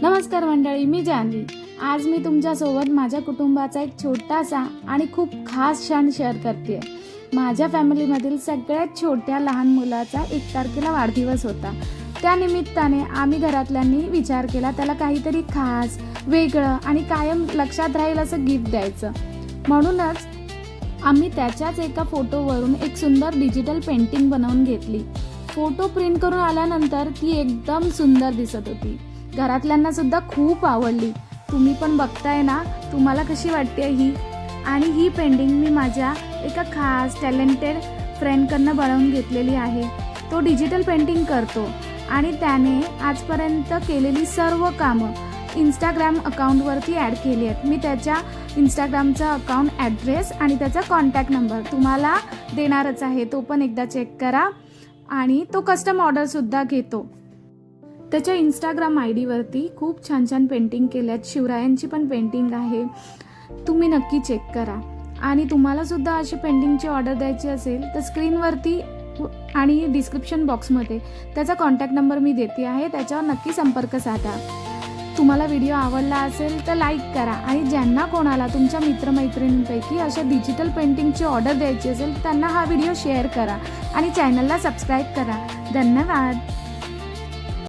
नमस्कार मंडळी, मी जान्हवी। आज मी तुमच्यासोबत माझ्या कुटुंबाचा एक छोटासा आणि खूप खास क्षण शेअर करते। माझ्या फॅमिलीमधील सगळ्यात छोट्या लहान मुलाचा 1 तारखेला वाढदिवस होता। त्या निमित्ताने आम्ही घरातल्यांनी विचार केला त्याला काहीतरी खास, वेगळं आणि कायम लक्षात राहील असं गिफ्ट द्यायचं। म्हणूनच आम्ही त्याच्याच एका फोटोवरून एक सुंदर डिजिटल पेंटिंग बनवून घेतली। फोटो प्रिंट करून आल्यानंतर ती एकदम सुंदर दिसत होती। घरातल्यांना सुद्धा खूप आवडली। तुम्ही पण बघताय ना, तुम्हाला कशी वाटते ही? आणि ही पेंटिंग मी माझ्या एका खास टॅलेंटेड फ्रेंडकडनं बनवून घेतलेली आहे। तो डिजिटल पेंटिंग करतो आणि त्याने आजपर्यंत केलेली सर्व कामं इंस्टाग्राम अकाउंटवरती ॲड केली आहेत। मी त्याच्या इंस्टाग्रामचा अकाउंट ॲड्रेस आणि त्याचा कॉन्टॅक्ट नंबर तुम्हाला देणारच आहे, तो पण एकदा चेक करा। आणि तो कस्टम ऑर्डरसुद्धा घेतो। त्याच्या इंस्टाग्राम ID वरती खूप छान छान पेंटिंग केल्यात, शिवरायांची पण पेंटिंग आहे, तुम्ही नक्की चेक करा। आणि तुम्हाला सुद्धा अशी पेंटिंगची ऑर्डर द्यायची असेल तर स्क्रीनवरती आणि डिस्क्रिप्शन बॉक्समध्ये त्याचा कॉन्टॅक्ट नंबर मी देते आहे, त्याच्यावर नक्की संपर्क साधा। तुम्हाला व्हिडिओ आवडला असेल तर लाईक करा आणि ज्यांना कोणाला तुमच्या मित्रमैत्रिणींपैकी अशा डिजिटल पेंटिंगची ऑर्डर द्यायची असेल त्यांना हा व्हिडिओ शेअर करा आणि चॅनलला सबस्क्राईब करा। धन्यवाद।